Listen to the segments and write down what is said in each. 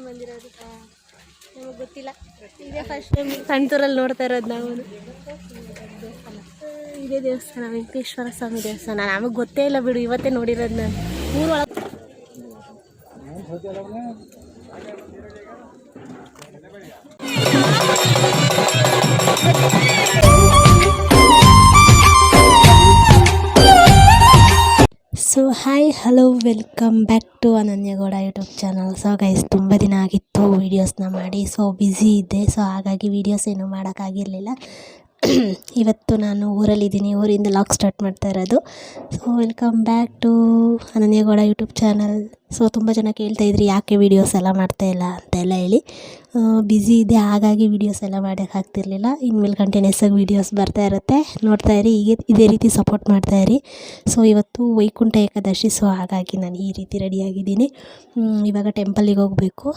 ಬಂದಿರೋದು ನಮಗೆ ಗೊತ್ತಿಲ್ಲ. ಇದೇ ಫಸ್ಟ್ ಟೈಮ್ ಸಣ್ಣತೂರಲ್ಲಿ ನೋಡ್ತಾ ಇರೋದು ನಾವು. ಇದೇ ದೇವಸ್ಥಾನ, ವೆಂಕಟೇಶ್ವರ ಸ್ವಾಮಿ ದೇವಸ್ಥಾನ. ನಮಗೆ ಗೊತ್ತೇ ಇಲ್ಲ ಬಿಡು, ಇವತ್ತೇ ನೋಡಿರೋದು ನಾನು. ಊರೊಳಗೆ so hi hello welcome back to Ananya Gowda YouTube channel. So guys, ತುಂಬ ದಿನ ಆಗಿತ್ತು ವೀಡಿಯೋಸ್ನ ಮಾಡಿ. ಸೊ ಬ್ಯುಸಿ ಇದ್ದೆ, ಸೊ ಹಾಗಾಗಿ ವೀಡಿಯೋಸ್ ಏನೂ ಮಾಡೋಕ್ಕಾಗಿರಲಿಲ್ಲ. ಇವತ್ತು ನಾನು ಊರಲ್ಲಿದ್ದೀನಿ, ಊರಿಂದ ಲಾಗ್ ಸ್ಟಾರ್ಟ್ ಮಾಡ್ತಾ ಇರೋದು. So welcome back to Ananya Gowda YouTube channel. So ತುಂಬ ಜನ ಕೇಳ್ತಾಯಿದ್ರಿ ಯಾಕೆ ವೀಡಿಯೋಸ್ ಎಲ್ಲ ಮಾಡ್ತಾಯಿಲ್ಲ ಅಂತೆಲ್ಲ ಹೇಳಿ. ಬ್ಯುಸಿ ಇದೆ, ಹಾಗಾಗಿ ವೀಡಿಯೋಸ್ ಎಲ್ಲ ಮಾಡೋಕ್ಕಾಗ್ತಿರ್ಲಿಲ್ಲ. ಇನ್ಮೇಲೆ ಕಂಟಿನ್ಯೂಸ್ ಆಗಿ ವೀಡಿಯೋಸ್ ಬರ್ತಾ ಇರುತ್ತೆ, ನೋಡ್ತಾ ಇರಿ. ಹೀಗೆ ಇದೇ ರೀತಿ ಸಪೋರ್ಟ್ ಮಾಡ್ತಾಯಿರಿ. ಸೊ ಇವತ್ತು ವೈಕುಂಠ ಏಕಾದಶಿ, ಸೊ ಹಾಗಾಗಿ ನಾನು ಈ ರೀತಿ ರೆಡಿಯಾಗಿದ್ದೀನಿ. ಇವಾಗ ಟೆಂಪಲಿಗೆ ಹೋಗಬೇಕು.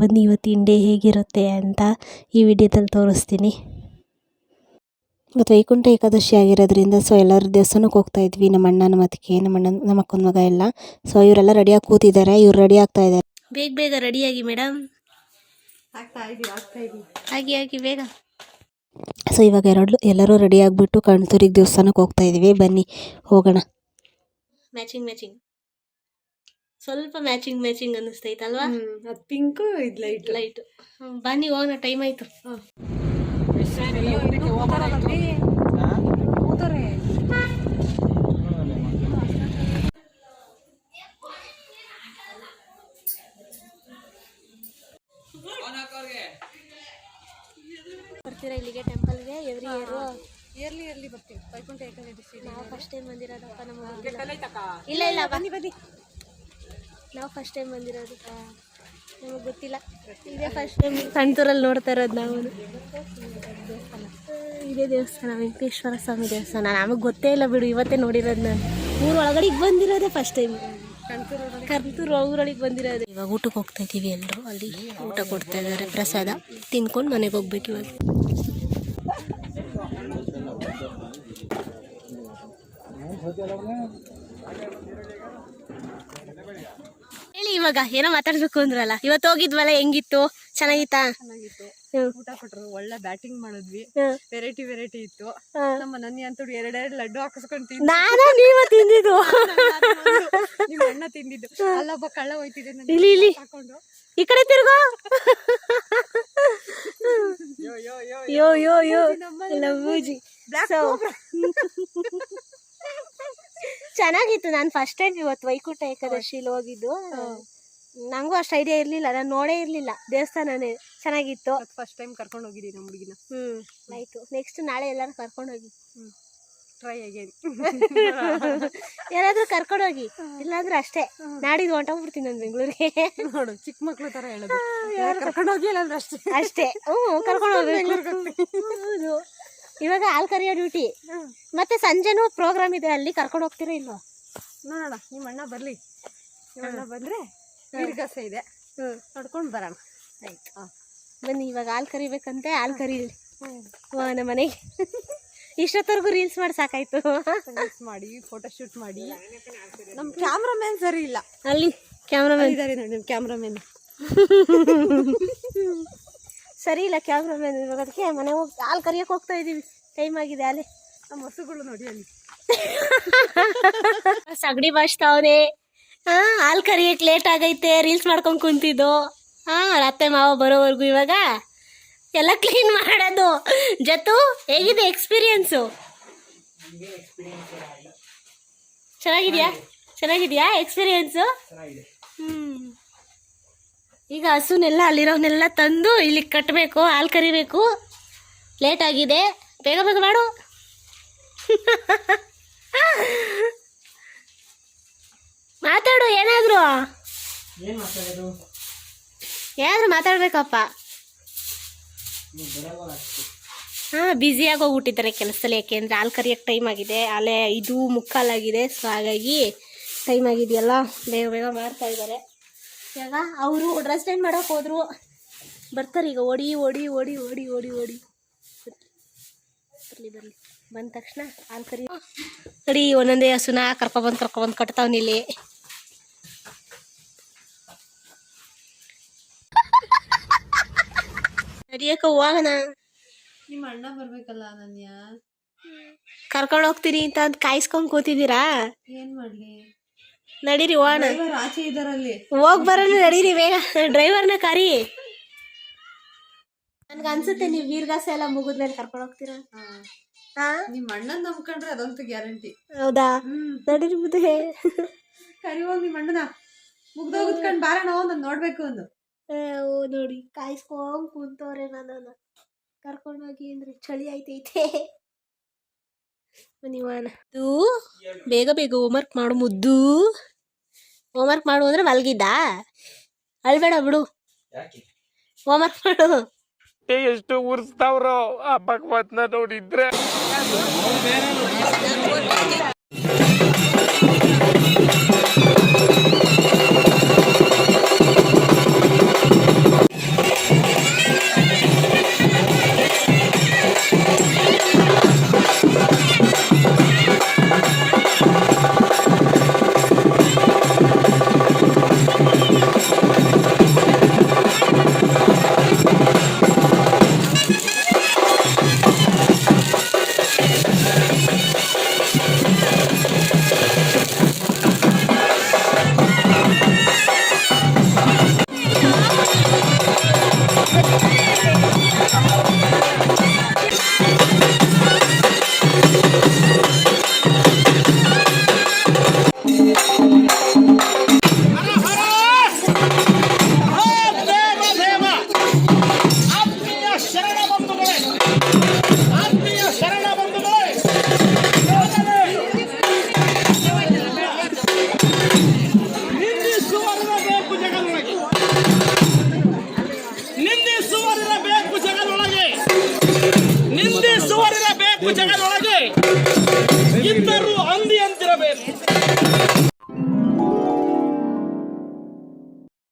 ಬನ್ನಿ ಇವತ್ತಿನ ಡೇ ಹೇಗಿರುತ್ತೆ ಅಂತ ಈ ವಿಡಿಯೋದಲ್ಲಿ ತೋರಿಸ್ತೀನಿ. ಇವತ್ತು ವೈಕುಂಠ ಏಕಾದಶಿ ಆಗಿರೋದ್ರಿಂದ ಸೊ ಎಲ್ಲರೂ ದೇವಸ್ಥಾನಕ್ಕೆ ಹೋಗ್ತಾಯಿದ್ವಿ. ನಮ್ಮ ಅಣ್ಣ, ನಮ್ಮ ಅತ್ತಿಗೆ, ನಮ್ಮ ಅಕ್ಕನ ಮಗ ಎಲ್ಲ. ಸೊ ಇವರೆಲ್ಲ ರೆಡಿಯಾಗಿ ಕೂತಿದ್ದಾರೆ, ಇವ್ರು ರೆಡಿ ಆಗ್ತಾ ಇದ್ದಾರೆ. ಬೇಗ ಬೇಗ ರೆಡಿಯಾಗಿ ಮೇಡಮ್. ಆಗಿ ಬೇಗ. ಸೊ ಇವಾಗ ಎಲ್ಲರೂ ರೆಡಿ ಆಗಿಬಿಟ್ಟು ಕಣ್ತೂರಿಗೆ ದೇವಸ್ಥಾನಕ್ಕೆ ಹೋಗ್ತಾ ಇದ್ದೀವಿ. ಬನ್ನಿ ಹೋಗೋಣ. ಮ್ಯಾಚಿಂಗ್ ಸ್ವಲ್ಪ ಮ್ಯಾಚಿಂಗ್ ಅನ್ನಿಸ್ತೈತಲ್ವಾ? ಅದು ಪಿಂಕು, ಇದು ಲೈಟ್. ಬನ್ನಿ ಹೋಗೋಣ, ಟೈಮ್ ಆಯಿತು. ಬರ್ತೀರಾ ಇಲ್ಲಿಗೆ ಟೆಂಪಲ್ಗೆ? ಎವ್ರಿ ಇಯರ್ಲಿ ಬರ್ತೀವಿ. ವೈಕುಂಠ ಏಕಾದಶಿ ನಾವು ಫಸ್ಟ್ ಟೈಮ್ ಬಂದಿರೋದಪ್ಪ. ನಮಗೆ ಇಲ್ಲ ಬನ್ನಿ. ನಾವು ಫಸ್ಟ್ ಟೈಮ್ ಬಂದಿರೋದು, ನಮಗೆ ಗೊತ್ತಿಲ್ಲ. ಇದೇ ಫಸ್ಟ್ ಟೈಮ್ ಸಣ್ಣತೂರಲ್ಲಿ ನೋಡ್ತಾ ಇರೋದು ನಾವು. ಇದೇ ದೇವಸ್ಥಾನ, ವೆಂಕಟೇಶ್ವರ ಸ್ವಾಮಿ ದೇವಸ್ಥಾನ. ನಮಗೆ ಗೊತ್ತೇ ಇಲ್ಲ ಬಿಡು, ಇವತ್ತೇ ನೋಡಿರೋದು ನಾನು. ಊರೊಳಗಡೆ ಬಂದಿರೋದೇ ಫಸ್ಟ್ ಟೈಮ್. ಕರ್ತೂರು ಊರೊಳಗೆ ಬಂದಿರೋದು. ಇವಾಗ ಊಟಕ್ಕೆ ಹೋಗ್ತಾ ಇದ್ದೀವಿ ಎಲ್ಲರೂ. ಅಲ್ಲಿ ಊಟ ಕೊಡ್ತಾ ಇದ್ದಾರೆ, ಪ್ರಸಾದ ತಿನ್ಕೊಂಡು ಮನೆಗೆ ಹೋಗ್ಬೇಕು ಇವಾಗ. ಹೇಳಿ, ಇವಾಗ ಏನೋ ಮಾತಾಡ್ಬೇಕು ಅಂದ್ರಲ್ಲ. ಇವತ್ತು ಹೋಗಿದ್ವಲ್ಲ, ಹೆಂಗಿತ್ತು? ಚೆನ್ನಾಗಿತ್ತಾ? ಊಟ ಕೊಟ್ರು, ಒಳ್ಳೆ ಬ್ಯಾಟಿಂಗ್ ಮಾಡಿದ್ವಿ. ವೆರೈಟಿ ಇತ್ತು. ನಮ್ಮ ನನ್ನಿ ಅಂತೂ ಎರಡೆರಡು ಲಡ್ಡು ಹಾಕಿಸ್ಕೊಂಡು ತಿಂದು. ನಾನು ನೀವ ತಿಂದಿದ್ದು? ನಿಮ್ಮ ಅಣ್ಣ ತಿಂದಿದ್ದು. ಅಲ್ಲೊಬ್ಬ ಕಳ್ಳ ಹೋಯ್ತಿದ್ದೆ ಇಲ್ಲಿ ಹಾಕೊಂಡು. ಈ ಕಡೆ ತಿರ್ಗೋ. ಯೋ ಲವ್ಜಿ. ಚೆನ್ನಾಗಿತ್ತು. ನಾನು ಫಸ್ಟ್ ಟೈಮ್ ಇವತ್ತು ವೈಕುಂಠ ಏಕಾದಶಿಲಿ ಹೋಗಿದ್ದು. ನಂಗೂ ಅಷ್ಟು ಐಡಿಯಾ ಇರ್ಲಿಲ್ಲ, ನಾನು ನೋಡೇ ಇರ್ಲಿಲ್ಲ ದೇವಸ್ಥಾನನೇ. ಚೆನ್ನಾಗಿತ್ತು. ಫಸ್ಟ್ ಟೈಮ್ ಕರ್ಕೊಂಡು ಹೋಗಿದ್ದೀನಿ ನಮ್ಮ ಹುಡುಗಿನ. ಆಯ್ತು, ನೆಕ್ಸ್ಟ್ ನಾಳೆ ಎಲ್ಲರೂ ಕರ್ಕೊಂಡು ಹೋಗಿ. Try again. ಯಾರಾದ್ರೂ ಕರ್ಕೊಂಡು ಹೋಗಿ, ಇಲ್ಲಾಂದ್ರೆ ಅಷ್ಟೇ ನಾಡಿದ್ದು ಹೊಂಟೋಗ್ಬಿಡ್ತೀನಿ ನಾನು ಬೆಂಗಳೂರಿಗೆ. ನೋಡು, ಚಿಕ್ಕ ಮಕ್ಳು ತರ ಹೇಳೋದು. ಕರ್ಕೊಂಡು ಹೋಗಿ ಇಲ್ಲಾಂದ್ರೆ ಅಷ್ಟೇ. ಕರ್ಕೊಂಡು ಹೋಗ್ಬೇಕು. ಹೌದು. ಇವಾಗ ಹಾಲು ಕರಿಯೋ ಡ್ಯೂಟಿ, ಮತ್ತೆ ಸಂಜೆನೂ ಪ್ರೋಗ್ರಾಮ್ ಇದೆ. ಅಲ್ಲಿ ಕರ್ಕೊಂಡು ಹೋಗ್ತೀರಾ ಇಲ್ವಾ? ನೋಡೋಣ, ನಿಮ್ಮ ಅಣ್ಣ ಬರ್ಲಿ. ನಿಮ್ಮ ಅಣ್ಣ ಬಂದ್ರೆ ವೀರಗಾಸೆ ಇದೆ, ನೋಡ್ಕೊಂಡು ಬರೋಣ. ಆಯ್ತು, ಬನ್ನಿ. ಇವಾಗ ಹಾಲು ಕರಿಬೇಕಂತೆ, ಹಾಲು ಕರೀಲಿ ನಮ್ಮ ಮನೆಗೆ. ಇಷ್ಟೊತ್ತವರೆಗೂ ರೀಲ್ಸ್ ಮಾಡಿ ಸಾಕಾಯ್ತು. ರೀಲ್ಸ್ ಮಾಡಿ, ಫೋಟೋ ಶೂಟ್ ಮಾಡಿ. ನಮ್ಮ ಕ್ಯಾಮ್ರಾಮ್ಯಾನ್ ಸರಿ ಇಲ್ಲ. ಅಲ್ಲಿ ಕ್ಯಾಮ್ರಾಮ್ಯಾನ್ ಇದ್ದಾರೆ ನೋಡಿ, ನಿಮ್ಮ ಕ್ಯಾಮ್ರಾಮ್ಯಾನ್ ಸರಿ ಇಲ್ಲ. ಕ್ಯಾಮ್ರಾಮ್ಯಾನ್ ಇವಾಗ ಅದಕ್ಕೆ ಮನೆಗೆ ಹೋಗಿ ಹಾಲು ಕರಿಯಕ್ಕೆ ಹೋಗ್ತಾ ಇದ್ದೀವಿ. ಟೈಮ್ ಆಗಿದೆ. ಅಲ್ಲೇ ನಮ್ಮ ಹಸುಗಳು ನೋಡಿ, ಅಲ್ಲಿ ಸಗಣಿ ಬಾಚ್ತಾವನೆ. ಹಾಲು ಕರಿಯಕ್ಕೆ ಲೇಟ್ ಆಗೈತೆ, ರೀಲ್ಸ್ ಮಾಡ್ಕೊಂಡು ಕುಂತಿದ್ದು. ಅತ್ತೆ ಮಾವ ಬರೋವರೆಗೂ ಇವಾಗ ಎಲ್ಲ ಕ್ಲೀನ್ ಮಾಡೋದು. ಜೊತೆ ಹೇಗಿದೆ ಎಕ್ಸ್ಪೀರಿಯನ್ಸು? ಚೆನ್ನಾಗಿದ್ಯಾ ಎಕ್ಸ್ಪೀರಿಯನ್ಸು? ಈಗ ಹಸುನೆಲ್ಲ ಅಲ್ಲಿರೋನೆಲ್ಲ ತಂದು ಇಲ್ಲಿ ಕಟ್ಟಬೇಕು, ಹಾಲು ಕರಿಬೇಕು. ಲೇಟ್ ಆಗಿದೆ, ಬೇಗ ಮಾಡು. ಮಾತಾಡು, ಏನಾದ್ರು ಮಾತಾಡ್ಬೇಕಪ್ಪ. ಬ್ಯುಸಿಯಾಗಿ ಹೋಗ್ಬಿಟ್ಟಿದ್ದಾರೆ ಕೆಲಸದಲ್ಲಿ. ಯಾಕೆಂದರೆ ಹಾಲು ಕರಿಯೋಕ್ಕೆ ಟೈಮ್ ಆಗಿದೆ. ಅಲ್ಲೇ 5:45 ಸೊ ಹಾಗಾಗಿ ಟೈಮ್ ಆಗಿದೆಯಲ್ಲ, ಬೇಗ ಮಾಡ್ತಾ ಇದ್ದಾರೆ. ಇವಾಗ ಅವರು ಡ್ರೆಸ್ ಚೇಂಜ್ ಮಾಡೋಕೆ ಹೋದ್ರು, ಬರ್ತಾರೆ ಈಗ. ಓಡಿ ಬರಲಿ. ಬಂದ ತಕ್ಷಣ ಹಾಲು ಕರಿ ಕಡಿ. ಒಂದೊಂದೇ ಹಸುನ ಕರ್ಕೊಬಂದು ಕಟ್ತಾವನಿಲ್ಲಿ. ನಡಿಯಕ್ಕ ಹೋಗೋಣ. ನಿಮ್ಮ ಅಣ್ಣ ಬರ್ಬೇಕಲ್ಲ ಅನನ್ಯ. ಕರ್ಕೊಂಡು ಹೋಗ್ತೀರಿ ಅಂತ ಅಂದ್ ಕಾಯಿಸ್ಕೊಂಡ್ ಕೂತಿದ್ದೀರಾ? ಏನ್ ಮಾಡ್ಲಿ, ನಡೀರಿ ಹೋಗೋಣ. ಡ್ರೈವರ್ ಆಚೆ ಇದಾರಲ್ಲಿ. ಹೋಗ್ ಬರೋಣ ನಡೀರಿ ಬೇಗ. ಡ್ರೈವರ್ನ ಕರಿ. ನನ್ಗೆ ಅನ್ಸುತ್ತೆ ನೀವು ವೀರ್ಗಾಸ ಎಲ್ಲ ಮುಗಿದ್ಮೇಲೆ ಕರ್ಕೊಂಡು ಹೋಗ್ತೀರಾ. ಹಾ, ನಿಮ್ಮ ಅಣ್ಣನ್ ನಂಬ್ಕೊಂಡ್ರೆ ಅದಂತೂ ಗ್ಯಾರಂಟಿ. ಹೌದಾ? ನಡೀರಿ ಮುದ್ದೆ. ಕರಿ ಹೋಗಿ ನಿಮ್ಮ ಅಣ್ಣನ. ಮುಗ್ದೋಗುತ್ಕೊಂಡ್ ಬಾರಣ, ನಾನು ನೋಡ್ಬೇಕು ಒಂದು. ನೋಡಿ ಕಾಯಿಸ್ಕೊಂಡ್ ಕುಂತವ್ರೆ. ನನ್ನ ಕರ್ಕೊಂಡೋಗಿ ಅಂದ್ರೆ ಚಳಿ ಆಯ್ತೈತೆ. ನೀವಾನ ಬೇಗ ಬೇಗ ಹೋಮ್ವರ್ಕ್ ಮಾಡು ಮುದ್ದು. ಹೋಮ್ವರ್ಕ್ ಮಾಡು ಅಂದ್ರೆ ಮಲ್ಗಿದ್ದ. ಅಳ್ಬೇಡ ಬಿಡು, ಹೋಮ್ವರ್ಕ್ ಮಾಡು. ಎಷ್ಟು ಉರ್ಸ್ತಾವ್ರೋ ಆ ಭಗವತ್ನ ನೋಡಿದ್ರೆ. ನಿಂದಿಸುವರಿರಬೇಕು ಜಗದೊಳಗೆ, ಇದ್ದರೂ ಅಂದಿ ಅಂತಿರಬೇಕು.